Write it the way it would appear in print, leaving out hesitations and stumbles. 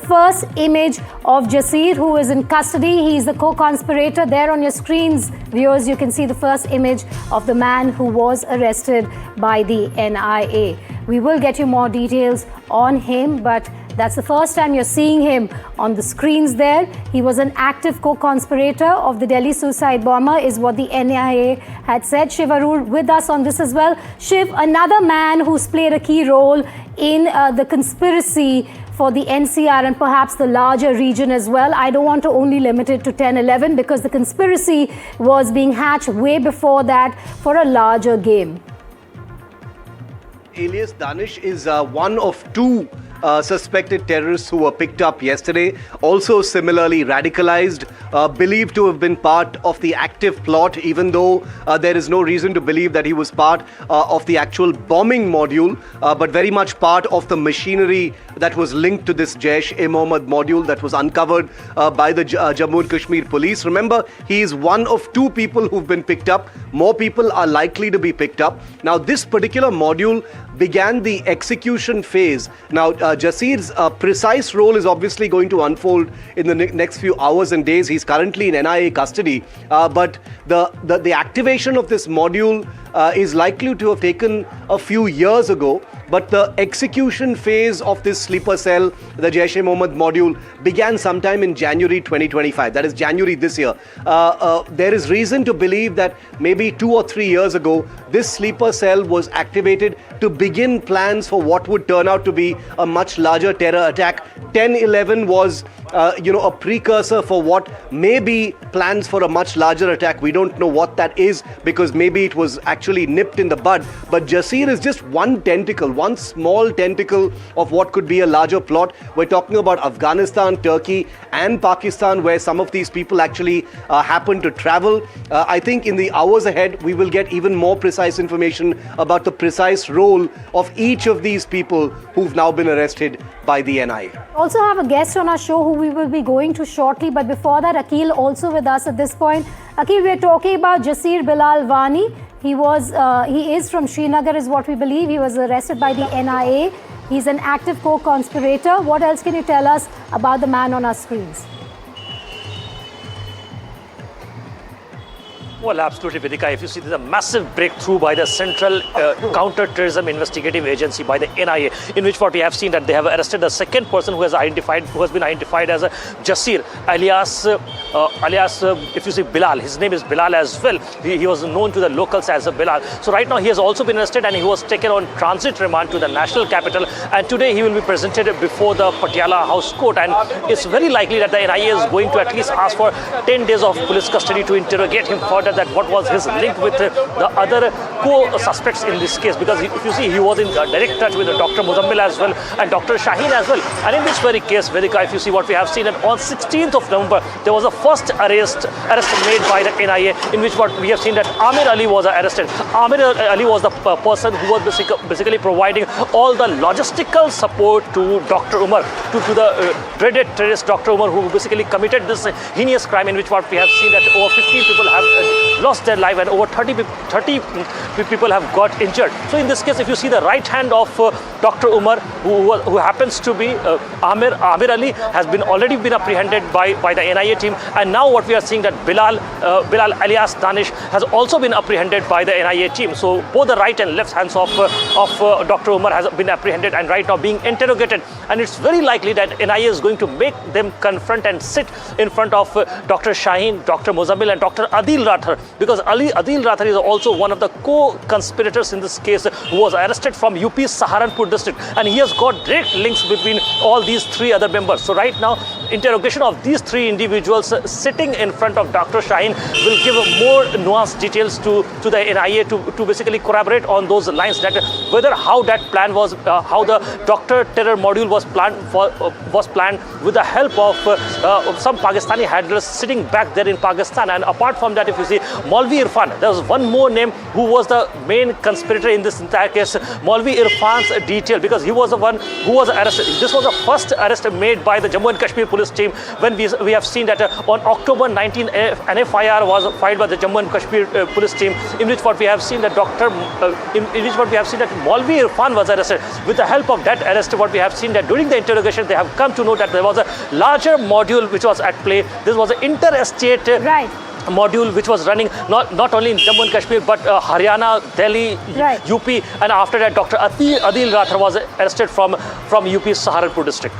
first image of Jasir, who is in custody. He's the co-conspirator. There on your screens, viewers, you can see the first image of the man who was arrested by the NIA. We will get you more details on him, but that's the first time you're seeing him on the screens there. He was an active co-conspirator of the Delhi suicide bomber, is what the NIA had said. Shiv Arur with us on this as well. Shiv, another man who's played a key role in the conspiracy for the NCR and perhaps the larger region as well. I don't want to only limit it to 10-11 because the conspiracy was being hatched way before that for a larger game. Alias Danish is one of two suspected terrorists who were picked up yesterday, also similarly radicalized, believed to have been part of the active plot, even though there is no reason to believe that he was part of the actual bombing module, but very much part of the machinery that was linked to this Jaish-e-Mohammed module that was uncovered by the Jammu and Kashmir police. Remember, he is one of two people who've been picked up. More people are likely to be picked up. Now, this particular module began the execution phase. Now, Jasir's precise role is obviously going to unfold in the next few hours and days. He's currently in NIA custody, but the activation of this module is likely to have taken a few years ago. But the execution phase of this sleeper cell, the Jaish-e-Mohammed module, began sometime in January 2025. That is January this year. There is reason to believe that maybe 2 or 3 years ago, this sleeper cell was activated to begin plans for what would turn out to be a much larger terror attack. 10-11 was a precursor for what may be plans for a much larger attack. We don't know what that is because maybe it was actually nipped in the bud. But Jasir is just one tentacle, one small tentacle of what could be a larger plot. We're talking about Afghanistan, Turkey and Pakistan, where some of these people actually happen to travel. I think in the hours ahead, we will get even more precise information about the precise role of each of these people who've now been arrested by the NIA. Also have a guest on our show who we will be going to shortly, but before that, Akhil also with us at this point. Akhil, we are talking about Jasir Bilal Wani. He is from Srinagar is what we believe. He was arrested by the NIA. He's an active co-conspirator. What else can you tell us about the man on our screens? Well, absolutely, Vidika. If you see, there's a massive breakthrough by the Central Counter-Terrorism Investigative Agency, by the NIA, in which what we have seen that they have arrested a second person who has been identified as a Jasir, alias, if you see Bilal. His name is Bilal as well. He was known to the locals as a Bilal. So right now he has also been arrested and he was taken on transit remand to the national capital. And today he will be presented before the Patiala House Court. And it's very likely that the NIA is going to at least ask for 10 days of police custody to interrogate him further, that what was his link with the other co-suspects in this case, because if you see, he was in direct touch with Dr. Muzammil as well and Dr. Shaheen as well. And in this very case, Vedika, if you see what we have seen, and on 16th of November, there was a first arrest made by the NIA, in which what we have seen that Amir Ali was arrested. Amir Ali was the person who was basically providing all the logistical support to Dr. Umar, to the dreaded terrorist Dr. Umar, who basically committed this heinous crime, in which what we have seen that over 15 people have lost their life and over 30 people have got injured. So in this case, if you see the right hand of Dr. Umar, who happens to be Amir Ali, has already been apprehended by the NIA team, and now what we are seeing that Bilal alias Danish has also been apprehended by the NIA team. So both the right and left hands of Dr. Umar has been apprehended and right now being interrogated. And it's very likely that NIA is going to make them confront and sit in front of Dr. Shaheen, Dr. Muzammil and Dr. Adil Rathar, because Adil Rathar is also one of the co-conspirators in this case, who was arrested from UP's Saharanpur district, and he has got direct links between all these three other members. So right now, interrogation of these three individuals sitting in front of Dr. Shaheen will give more nuanced details to the NIA to basically corroborate on those lines, that whether how that plan was, how the Dr. Terror module was planned with the help of some Pakistani handlers sitting back there in Pakistan. And apart from that, if you see Maulvi Irfan, there was one more name who was the main conspirator in this entire case, Maulvi Irfan's detail, because he was the one who was arrested. This was the first arrest made by the Jammu and Kashmir police police team. When we have seen that on October 19, an FIR was filed by the Jammu and Kashmir police team, in which what we have seen that in which what we have seen that Maulvi Irfan was arrested. With the help of that arrest, what we have seen that during the interrogation, they have come to know that there was a larger module which was at play. This was an interstate module which was running not only in Jammu and Kashmir but Haryana, Delhi, UP, and after that Dr. Adil Rathar was arrested from UP's Saharanpur district.